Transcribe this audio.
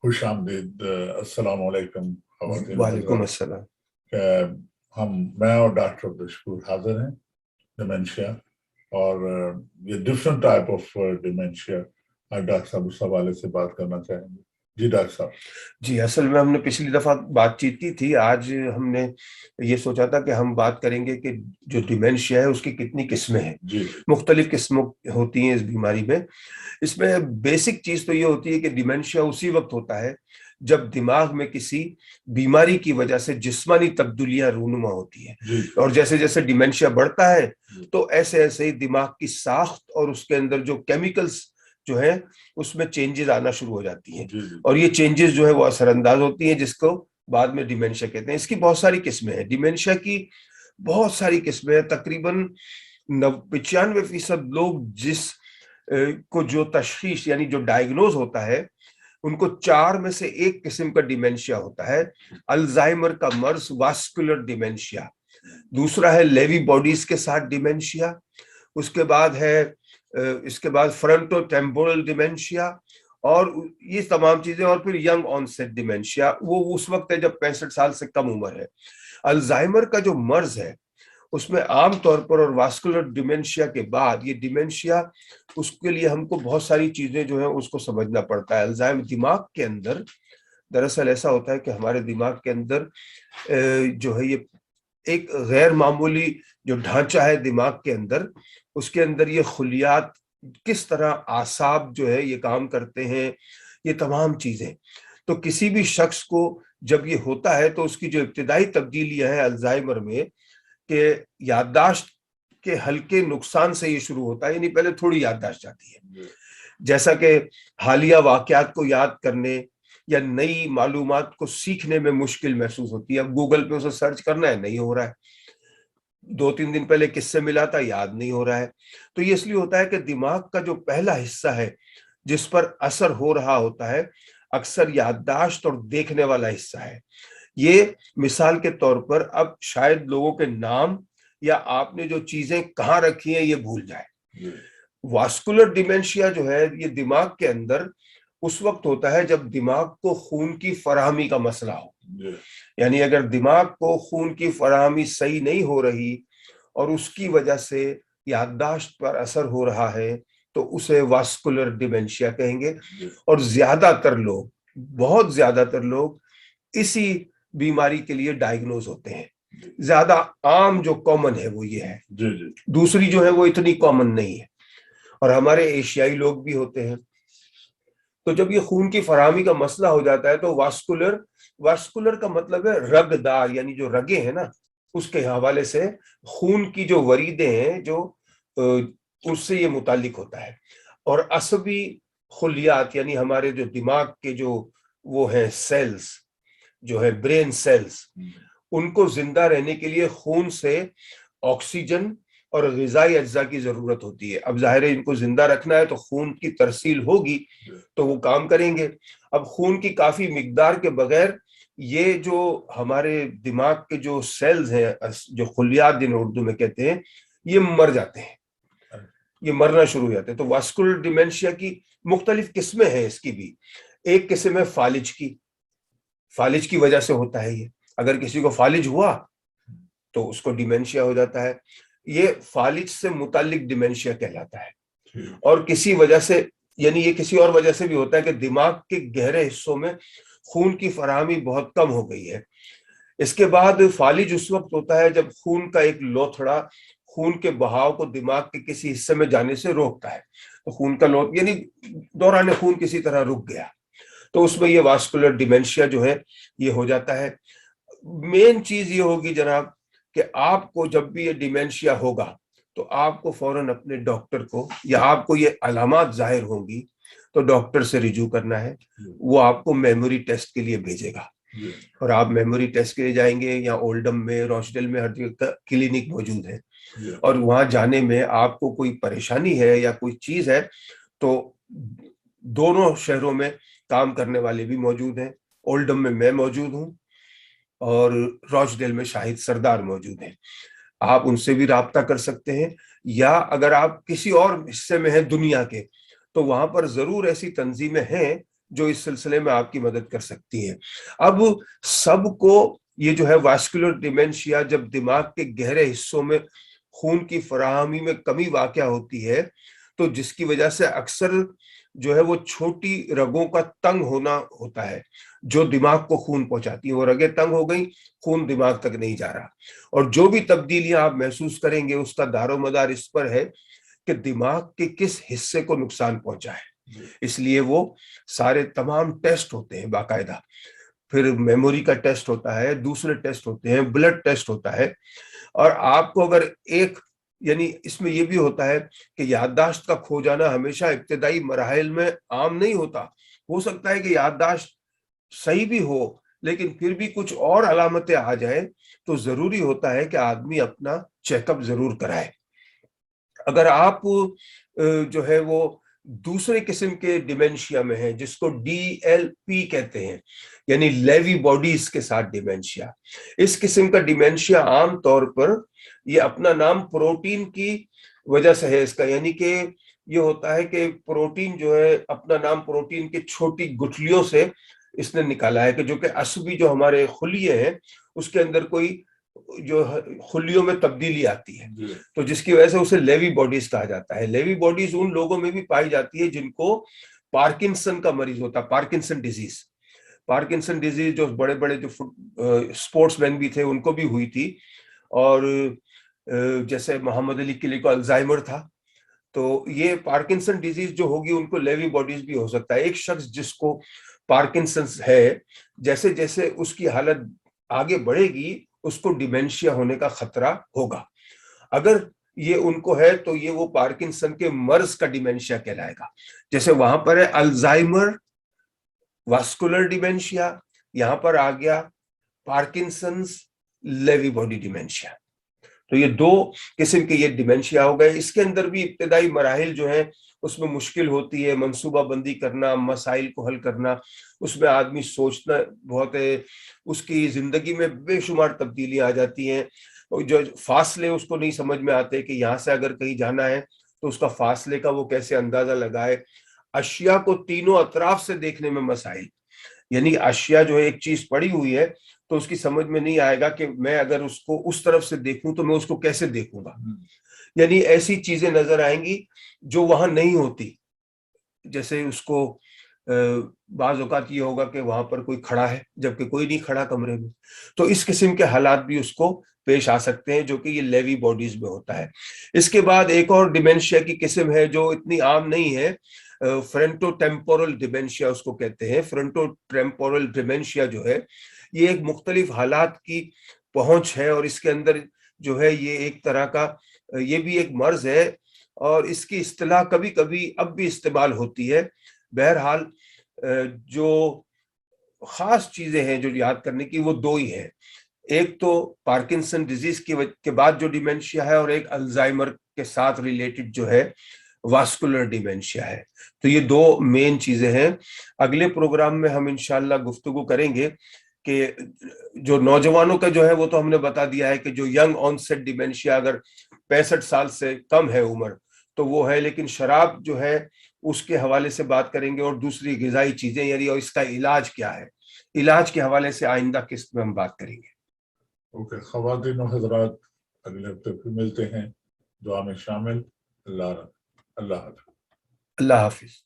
خوش آمدید، السلام علیکم خواتین وعلیکم حضرات. السلام. میں اور ڈاکٹر عبدالشکور حاضر ہیں ڈیمینشیا، اور یہ different type of dementia. Doctor صاحب اس حوالے سے بات کرنا چاہیں گے. جی ڈاکٹر صاحب. جی، اصل میں ہم نے پچھلی دفعہ بات چیت کی تھی. آج ہم نے یہ سوچا تھا کہ ہم بات کریں گے کہ جو ڈیمینشیا ہے اس کی کتنی قسمیں ہیں. جی مختلف قسموں ہوتی ہیں اس بیماری میں. اس میں بیسک چیز تو یہ ہوتی ہے کہ ڈیمینشیا اسی وقت ہوتا ہے جب دماغ میں کسی بیماری کی وجہ سے جسمانی تبدیلیاں رونما ہوتی ہیں. جی اور جیسے جیسے ڈیمینشیا بڑھتا ہے تو ایسے ایسے ہی دماغ کی ساخت اور اس کے اندر جو کیمیکلز جو ہیں اس میں چینجز آنا شروع ہو جاتی ہیں. جی اور یہ چینجز جو ہے وہ اثر انداز ہوتی ہیں، جس کو بعد میں ڈیمینشیا کہتے ہیں. اس کی بہت ساری قسمیں ہیں. ڈیمینشیا کی بہت ساری قسمیں ہیں. تقریباً 95% لوگ جس کو جو تشخیص یعنی جو ڈائیگنوز ہوتا ہے ان کو 4 میں سے ایک قسم کا ڈیمینشیا ہوتا ہے. الزائمر کا مرض، واسکولر ڈیمینشیا. دوسرا ہے لیوی باڈیز کے ساتھ ڈیمینشیا. اس کے بعد فرنٹو ٹیمپورل ڈیمینشیا، اور یہ تمام چیزیں. اور پھر ینگ آنسیٹ ڈیمینشیا، وہ اس وقت ہے جب 65 سال سے کم عمر ہے. الزائمر کا جو مرض ہے اس میں عام طور پر، اور واسکولر ڈیمینشیا کے بعد یہ ڈیمینشیا، اس کے لیے ہم کو بہت ساری چیزیں جو ہیں اس کو سمجھنا پڑتا ہے. الزائمر دماغ کے اندر دراصل ایسا ہوتا ہے کہ ہمارے دماغ کے اندر جو ہے یہ ایک غیر معمولی جو ڈھانچہ ہے دماغ کے اندر، اس کے اندر یہ خلیات کس طرح اعصاب جو ہے یہ کام کرتے ہیں، یہ تمام چیزیں. تو کسی بھی شخص کو جب یہ ہوتا ہے تو اس کی جو ابتدائی تبدیلیاں ہیں الزائمر میں، کہ یادداشت کے ہلکے نقصان سے یہ شروع ہوتا ہے. یعنی پہلے تھوڑی یادداشت جاتی ہے، جیسا کہ حالیہ واقعات کو یاد کرنے یا نئی معلومات کو سیکھنے میں مشکل محسوس ہوتی ہے. اب گوگل پہ اسے سرچ کرنا ہے، نہیں ہو رہا ہے. 2-3 دن پہلے کس سے ملا تھا، یاد نہیں ہو رہا ہے. تو یہ اس لیے ہوتا ہے کہ دماغ کا جو پہلا حصہ ہے جس پر اثر ہو رہا ہوتا ہے اکثر یادداشت اور دیکھنے والا حصہ ہے. یہ مثال کے طور پر اب شاید لوگوں کے نام یا آپ نے جو چیزیں کہاں رکھی ہیں یہ بھول جائے. واسکولر ڈیمینشیا جو ہے یہ دماغ کے اندر اس وقت ہوتا ہے جب دماغ کو خون کی فراہمی کا مسئلہ ہو. یعنی اگر دماغ کو خون کی فراہمی صحیح نہیں ہو رہی اور اس کی وجہ سے یادداشت پر اثر ہو رہا ہے تو اسے واسکولر ڈیمینشیا کہیں گے. اور زیادہ تر لوگ، بہت زیادہ تر لوگ اسی بیماری کے لیے ڈائیگنوز ہوتے ہیں. زیادہ عام جو کامن ہے وہ یہ ہے. دوسری جو ہے وہ اتنی کامن نہیں ہے. اور ہمارے ایشیائی لوگ بھی ہوتے ہیں. تو جب یہ خون کی فراہمی کا مسئلہ ہو جاتا ہے تو واسکولر کا مطلب ہے رگ دار، یعنی جو رگیں ہیں نا اس کے حوالے سے خون کی جو وریدیں ہیں جو اس سے یہ متعلق ہوتا ہے. اور عصبی خلیات یعنی ہمارے جو دماغ کے جو وہ ہیں سیلز جو ہے برین سیلز، ان کو زندہ رہنے کے لیے خون سے آکسیجن اور غذائی اجزاء کی ضرورت ہوتی ہے. اب ظاہر ہے ان کو زندہ رکھنا ہے تو خون کی ترسیل ہوگی تو وہ کام کریں گے. اب خون کی کافی مقدار کے بغیر یہ جو ہمارے دماغ کے جو سیلز ہیں، جو خلیات جنہیں اردو میں کہتے ہیں، یہ مر جاتے ہیں، یہ مرنا شروع ہو جاتے ہیں. تو واسکولر ڈیمینشیا کی مختلف قسمیں ہیں. اس کی بھی ایک قسم ہے فالج کی وجہ سے ہوتا ہے. یہ اگر کسی کو فالج ہوا تو اس کو ڈیمینشیا ہو جاتا ہے. یہ فالج سے متعلق ڈیمینشیا کہلاتا ہے. اور کسی وجہ سے، یعنی یہ کسی اور وجہ سے بھی ہوتا ہے کہ دماغ کے گہرے حصوں میں خون کی فراہمی بہت کم ہو گئی ہے. اس کے بعد فالج اس وقت ہوتا ہے جب خون کا ایک لوتھڑا خون کے بہاؤ کو دماغ کے کسی حصے میں جانے سے روکتا ہے. تو خون کا یعنی دوران خون کسی طرح رک گیا تو اس میں یہ واسکولر ڈیمینشیا جو ہے یہ ہو جاتا ہے. مین چیز یہ ہوگی جناب کہ آپ کو جب بھی یہ ڈیمینشیا ہوگا تو آپ کو فوراً اپنے ڈاکٹر کو، یا آپ کو یہ علامات ظاہر ہوں گی تو ڈاکٹر سے رجوع کرنا ہے. وہ آپ کو میموری ٹیسٹ کے لیے بھیجے گا اور آپ میموری ٹیسٹ کے لیے جائیں گے. یا اولڈم میں، روچڈیل میں ہر جگہ کلینک موجود ہے. اور وہاں جانے میں آپ کو کوئی پریشانی ہے یا کوئی چیز ہے تو دونوں شہروں میں کام کرنے والے بھی موجود ہیں. اولڈم میں موجود ہوں اور روچڈیل میں شاہد سردار موجود ہیں. آپ ان سے بھی رابطہ کر سکتے ہیں. یا اگر آپ کسی اور حصے میں ہیں دنیا کے تو وہاں پر ضرور ایسی تنظیمیں ہیں جو اس سلسلے میں آپ کی مدد کر سکتی ہیں۔ اب سب کو یہ جو ہے واسکولر ڈیمینشیا، جب دماغ کے گہرے حصوں میں خون کی فراہمی میں کمی واقع ہوتی ہے تو جس کی وجہ سے اکثر جو ہے وہ چھوٹی رگوں کا تنگ ہونا ہوتا ہے جو دماغ کو خون پہنچاتی ہیں، وہ رگیں تنگ ہو گئی، خون دماغ تک نہیں جا رہا، اور جو بھی تبدیلیاں آپ محسوس کریں گے اس کا دار و مدار اس پر ہے کہ دماغ کے کس حصے کو نقصان پہنچا ہے۔ اس لیے وہ سارے تمام ٹیسٹ ہوتے ہیں باقاعدہ، پھر میموری کا ٹیسٹ ہوتا ہے، دوسرے ٹیسٹ ہوتے ہیں، بلڈ ٹیسٹ ہوتا ہے، اور آپ کو اگر ایک یعنی اس میں یہ بھی ہوتا ہے کہ یادداشت کا کھو جانا ہمیشہ ابتدائی مراحل میں عام نہیں ہوتا، ہو سکتا ہے کہ یادداشت صحیح بھی ہو لیکن پھر بھی کچھ اور علامتیں آ جائیں تو ضروری ہوتا ہے کہ آدمی اپنا چیک اپ ضرور کرائے۔ اگر آپ جو ہے وہ دوسرے قسم کے ڈیمینشیا میں ہیں جس کو DLP کہتے ہیں، یعنی لیوی باڈیز کے ساتھ ڈیمینشیا، اس قسم کا ڈیمینشیا عام طور پر یہ اپنا نام پروٹین کی وجہ سے ہے اس کا، یعنی کہ یہ ہوتا ہے کہ پروٹین جو ہے اپنا نام پروٹین کے چھوٹی گٹھلیوں سے اس نے نکالا ہے، کہ جو کہ عصبی جو ہمارے خلیے ہیں اس کے اندر کوئی جو خلیوں میں تبدیلی آتی ہے، تو جس کی وجہ سے اسے لیوی باڈیز کہا جاتا ہے۔ لیوی باڈیز ان لوگوں میں بھی پائی جاتی ہے جن کو پارکنسن کا مریض ہوتا ہے، پارکنسن ڈیزیز جو بڑے بڑے جو اسپورٹس مین بھی تھے ان کو بھی ہوئی تھی، اور جیسے محمد علی قلعے کو الزائمر تھا، تو یہ پارکنسن ڈیزیز جو ہوگی ان کو لیوی باڈیز بھی ہو سکتا ہے۔ ایک شخص جس کو پارکنسنس ہے، جیسے جیسے اس کی حالت آگے بڑھے گی اس کو ڈیمینشیا ہونے کا خطرہ ہوگا۔ اگر یہ ان کو ہے تو یہ وہ پارکنسن کے مرض کا ڈیمینشیا کہلائے گا، جیسے وہاں پر ہے الزائمر، واسکولر ڈیمینشیا، یہاں پر آ گیا پارکنسنس، لیوی باڈی ڈیمینشیا۔ تو یہ دو قسم کے یہ ڈیمینشیا ہو گئے۔ اس کے اندر بھی ابتدائی مراحل جو ہیں اس میں مشکل ہوتی ہے، منصوبہ بندی کرنا، مسائل کو حل کرنا، اس میں آدمی سوچنا بہت ہے، اس کی زندگی میں بے شمار تبدیلیاں آ جاتی ہیں، جو فاصلے اس کو نہیں سمجھ میں آتے کہ یہاں سے اگر کہیں جانا ہے تو اس کا فاصلے کا وہ کیسے اندازہ لگائے، اشیاء کو تینوں اطراف سے دیکھنے میں مسائل، یعنی اشیاء جو ہے ایک چیز پڑی ہوئی ہے تو اس کی سمجھ میں نہیں آئے گا کہ میں اگر اس کو اس طرف سے دیکھوں تو میں اس کو کیسے دیکھوں گا، یعنی ایسی چیزیں نظر آئیں گی جو وہاں نہیں ہوتی، جیسے اس کو بعض اوقات یہ ہوگا کہ وہاں پر کوئی کھڑا ہے جبکہ کوئی نہیں کھڑا کمرے میں، تو اس قسم کے حالات بھی اس کو پیش آ سکتے ہیں جو کہ یہ لیوی باڈیز میں ہوتا ہے۔ اس کے بعد ایک اور ڈیمینشیا کی قسم ہے جو اتنی عام نہیں ہے، فرنٹو ٹیمپورل ڈیمینشیا اس کو کہتے ہیں۔ فرنٹو ٹیمپورل ڈیمینشیا جو ہے یہ ایک مختلف حالات کی پہنچ ہے، اور اس کے اندر جو ہے یہ ایک طرح کا یہ بھی ایک مرض ہے، اور اس کی اصطلاح کبھی کبھی اب بھی استعمال ہوتی ہے۔ بہرحال جو خاص چیزیں ہیں جو یاد کرنے کی وہ دو ہی ہیں، ایک تو پارکنسن ڈیزیز کے بعد جو ڈیمینشیا ہے، اور ایک الزائمر کے ساتھ ریلیٹڈ جو ہے واسکولر ڈیمینشیا ہے۔ تو یہ دو مین چیزیں ہیں۔ اگلے پروگرام میں ہم انشاءاللہ گفتگو کریں گے کہ جو نوجوانوں کا جو ہے وہ تو ہم نے بتا دیا ہے کہ جو ینگ آن سیٹ ڈیمینشیا اگر 65 سال سے کم ہے عمر تو وہ ہے، لیکن شراب جو ہے اس کے حوالے سے بات کریں گے، اور دوسری غذائی چیزیں، یعنی اور اس کا علاج کیا ہے، علاج کے حوالے سے آئندہ قسط میں ہم بات کریں گے۔ اوکے خواتین و حضرات، اگلے ہفتے پھر ملتے ہیں، دعا میں شامل۔ اللہ حافظ۔ اللہ حافظ۔